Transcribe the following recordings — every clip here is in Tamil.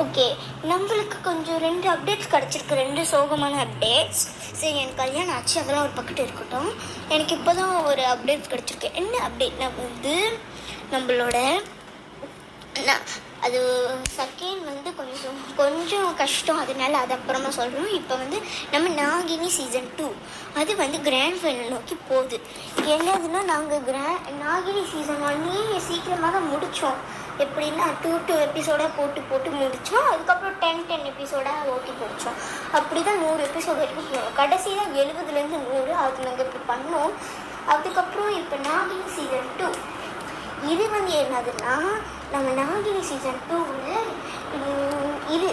ஓகே, நம்மளுக்கு கொஞ்சம் 2 அப்டேட்ஸ் கிடச்சிருக்கு, 2 சோகமான அப்டேட்ஸ். சரி, எனக்கு கல்யாணம் ஆச்சு, அதெல்லாம் ஒரு பக்கத்து இருக்கட்டும். எனக்கு இப்போ தான் ஒரு அப்டேட்ஸ் கிடச்சிருக்கு. என்ன அப்டேட்னா வந்து நம்மளோட அது செகண்ட் வந்து கொஞ்சம் கஷ்டம், அதனால அது அப்புறமா சொல்கிறோம். இப்போ வந்து நம்ம நாகினி சீசன் 2 அது வந்து கிராண்ட் ஃபைனல் நோக்கி போகுது. என்னதுன்னா நாங்கள் நாகினி சீசன் 1 சீக்கிரமாக தான் முடித்தோம். எப்படின்னா 2 எபிசோடாக போட்டு முடித்தோம். அதுக்கப்புறம் 10 எபிசோடாக ஓட்டி முடித்தோம். அப்படி தான் 100 எபிசோடு வரைக்கும் போனோம். கடைசி தான் 70லேருந்து 100 அது நாங்கள் இப்படி பண்ணோம். அதுக்கப்புறம் இப்போ நாகினி சீசன் 2 இது வந்து என்னதுன்னா நம்ம நாகினி சீசன் 2வில் இது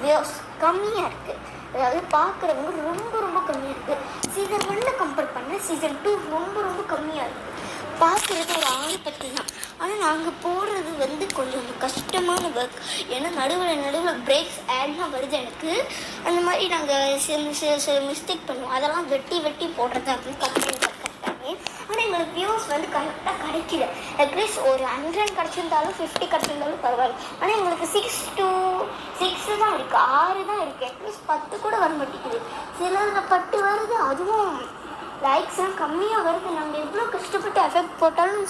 வியூஸ் கம்மியாக இருக்குது. அதாவது பார்க்குறவங்க ரொம்ப கம்மியாக இருக்குது. சீசன் 1 கம்பேர் பண்ண சீசன் 2 ரொம்ப கம்மியாக இருக்குது. பார்க்குறது ஒரு 6-10 தான். ஆனால் நாங்கள் போடுறது வந்து கொஞ்சம் கஷ்டமான ஒர்க். ஏன்னா நடுவில் பிரேக்ஸ் ஆட்லாம் வருது எனக்கு. அந்த மாதிரி நாங்கள் சில மிஸ்டேக் பண்ணுவோம். அதெல்லாம் வெட்டி போடுறது அப்படின்னு கம்ப்ளைண்ட் கரெக்டாகவே. ஆனால் எங்களுக்கு வியூஸ் வந்து கரெக்டாக கிடைக்கல. அட்லீஸ்ட் ஒரு 100 கிடச்சிருந்தாலும் 50 கிடச்சிருந்தாலும் பரவாயில்ல. ஆனால் எங்களுக்கு 6 to 6 தான் இருக்குது, 6 தான் இருக்குது. அட்லீஸ்ட் 10 கூட வர மாட்டேங்குது. சிலதில் 10 வருது, அதுவும் லைக்ஸ்லாம் கம்மியாக வருது. நாங்கள் எவ்வளோ கஷ்டப்பட்டு எஃபெக்ட் போட்டாலும்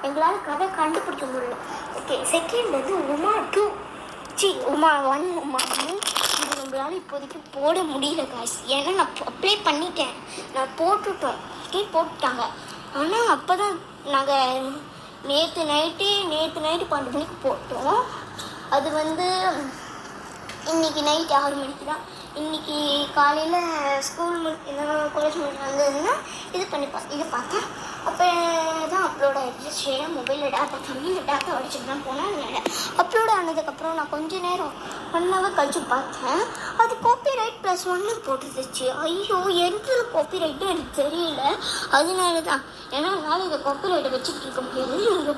எங்களால் கதை கண்டுபிடிக்க முடியல. ஓகே, செகண்ட் வந்து உமா 2 உமா 1 உமா 2 இது நம்மளால் இப்போதைக்கு போட முடியல காசு. ஏன்னா நான் அப்ளை பண்ணிட்டேன், நான் போட்டுட்டோம், போட்டுட்டாங்க. ஆனால் அப்போ தான் நாங்கள் நேற்று நைட்டு 12 மணிக்கு போட்டோம். அது வந்து இன்றைக்கி நைட் 6 மணிக்கு தான். இன்றைக்கி காலையில் ஸ்கூல் காலேஜ் வந்ததுன்னா இது பார்த்தேன். அப்போ தான் அப்லோட் ஆகிடுச்சு. சரி, மொபைலில் டேட்டா அடிச்சுட்டு தான் போனேன். அதனால் அப்லோட் ஆனதுக்கப்புறம் நான் கொஞ்சம் நேரம் 1 hour கழிச்சு பார்த்தேன். அது காப்பிரைட் +1 போட்டுருந்துச்சு. ஐயோ, எதில் காப்பிரைட்டு எனக்கு தெரியல. அதனால தான். ஏன்னா என்னால் இதை காப்பிரைட்டை வச்சுட்டு இருக்க முடியாது.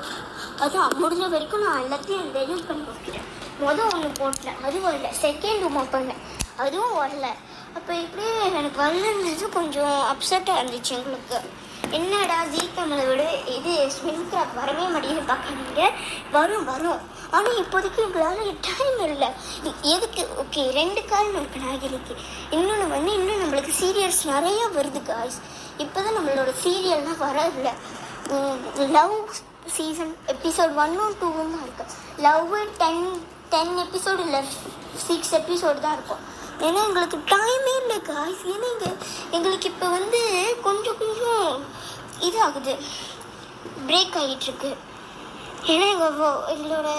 அதுவும் முடிஞ்ச வரைக்கும் நான் எல்லாத்தையும் டெலிட் பண்ணி வைக்கிறேன். மொதல் 1 போட்டேன், அதுவும் வரல. செகண்ட் உமா பண்ணேன், அதுவும் வரல. அப்போ இப்படியே எனக்கு வரலன்றது கொஞ்சம் அப்செட்டாக இருந்துச்சு எங்களுக்கு. என்னடா ஜீத்தமிழை விட இது ஸ்வின்கிராஃப்ட் வரவே மாட்டேங்குது பார்க்காதீங்க. வரும். ஆனால் இப்போதைக்கு எங்களால் டைம் இல்லை. எதுக்கு? ஓகே, 2 காரணம் இருக்குது நாகினிக்கு. இன்னும் நம்மளுக்கு சீரியல்ஸ் நிறையா வருது காய்ஸ். இப்போ தான் நம்மளோட சீரியல்லாம் வரதில்லை. லவ் சீசன் எபிசோட் 1 2 தான் இருக்குது. லவ் 10 எபிசோடு இல்லை, 6 எபிசோடு தான் இருக்கும். ஏன்னா எங்களுக்கு டைமே இல்லை காய்ஸ். ஏன்னா எங்களுக்கு இப்போ வந்து கொஞ்சம் இதாகுது, பிரேக் ஆகிட்டுருக்கு. ஏன்னா எங்களோட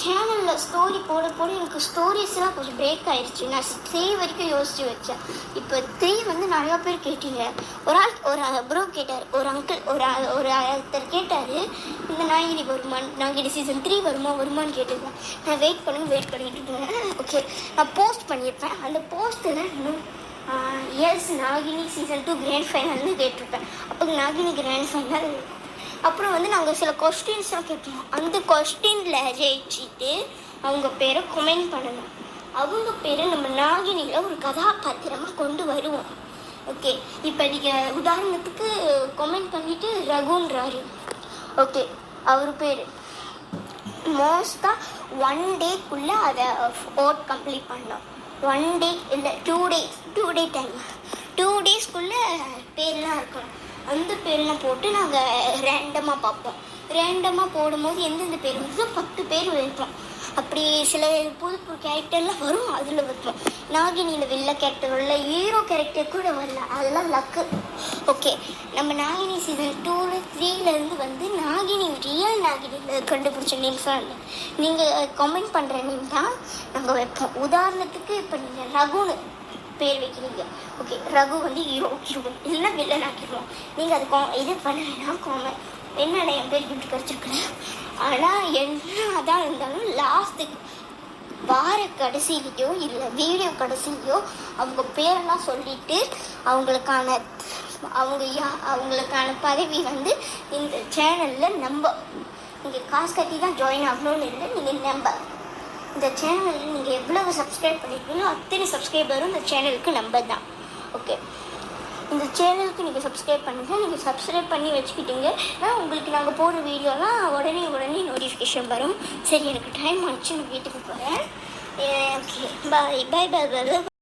சேனலில் ஸ்டோரி போட எனக்கு ஸ்டோரிஸ்லாம் கொஞ்சம் பிரேக் ஆகிடுச்சு. நான் 3 வரைக்கும் யோசித்து வச்சேன். இப்போ 3 வந்து நிறையா பேர் கேட்டீங்க. ஒரு ப்ரோ கேட்டார், ஒரு அங்கிள், ஒருத்தர் கேட்டார், இந்த நாகினி சீசன் 3 வருமானு கேட்டுருக்கேன். நான் வெயிட் பண்ணிட்டு இருக்கேன். ஓகே, நான் போஸ்ட் பண்ணியிருப்பேன். அந்த போஸ்ட்டில் எஸ் நாகினி சீசன் 2 கிராண்ட் ஃபைனல்னு கேட்டிருப்பேன். அப்போ நாகினி கிராண்ட் ஃபைனல். அப்புறம் வந்து நாங்கள் சில கொஸ்டின்ஸ்லாம் கேட்போம். அந்த கொஸ்டினில் ஜெயிச்சுட்டு அவங்க பேரை கமெண்ட் பண்ணணும். அவங்க பேரை நம்ம நாகினியில் ஒரு கதாபாத்திரமாக கொண்டு வருவோம். ஓகே, இப்போ நீங்கள் உதாரணத்துக்கு கமெண்ட் பண்ணிவிட்டு ரகுன்றாரு. ஓகே, அவர் பேர் மோஸ்ட்டாக 1 டேக்குள்ளே அதை ஓட் கம்ப்ளீட் பண்ணோம். 1 டே இல்லை 2 டே டைம். 2 டேஸ்க்குள்ளே பேர்லாம் இருக்கணும். அந்த பேர்லாம் போட்டு நாங்கள் ரேண்டமாக பார்ப்போம். ரேண்டமாக போடும்போது எந்தெந்த பேர் வருதோ 10 பேர் வைப்போம். அப்படி சில புது கேரக்டர்லாம் வரும், அதில் வைப்போம். நாகினியில் வில்ல கேரக்டர் வரல, ஹீரோ கேரக்டர் கூட வரல, அதெல்லாம் லக்கு. ஓகே, நம்ம நாகினி சீசன் 2 3 வந்து நாகினி ரியல் நாகினியில் கண்டுபிடிச்ச நேம்ஸாக இல்லை. நீங்கள் கமெண்ட் பண்ணுற நேம் தான் நாங்கள் வைப்போம். உதாரணத்துக்கு இப்போ நீங்கள் ரகுன்னு பேர் வைக்கிறீங்க. ஓகே, ரகு வந்து ஹீரோயின் இல்லைன்னா வில்லன் ஆக்கிடுவோம். நீங்கள் அது இது பண்ணலைன்னா என்னடா என் பேர் கிஃப்ட் கிடச்சிருக்குறேன். ஆனால் என்ன தான் இருந்தாலும் லாஸ்ட்டுக்கு வார கடைசிலையோ இல்லை வீடியோ கடைசிலையோ அவங்க பேரெல்லாம் சொல்லிவிட்டு அவங்களுக்கான பதவி வந்து இந்த சேனலில் நீங்கள் காசு கட்டி தான் ஜாயின் ஆகணும்னு இல்லை. நீங்கள் இந்த சேனலில் நீங்கள் எவ்வளவு சப்ஸ்கிரைப் பண்ணியிருக்கீங்களோ அத்தனை சப்ஸ்கிரைபரும் இந்த சேனலுக்கு நம்பர் தான். ஓகே, இந்த சேனலுக்கு நீங்கள் சப்ஸ்கிரைப் பண்ணுங்கள். நீங்கள் சப்ஸ்கிரைப் பண்ணி வச்சுக்கிட்டீங்க, உங்களுக்கு நாங்கள் போடுற வீடியோலாம் உடனே நோட்டிஃபிகேஷன் வரும். சரி, எனக்கு டைம் ஆச்சு, நான் வீட்டுக்கு போகிறேன். பாய் பாய் பாய் பாய்.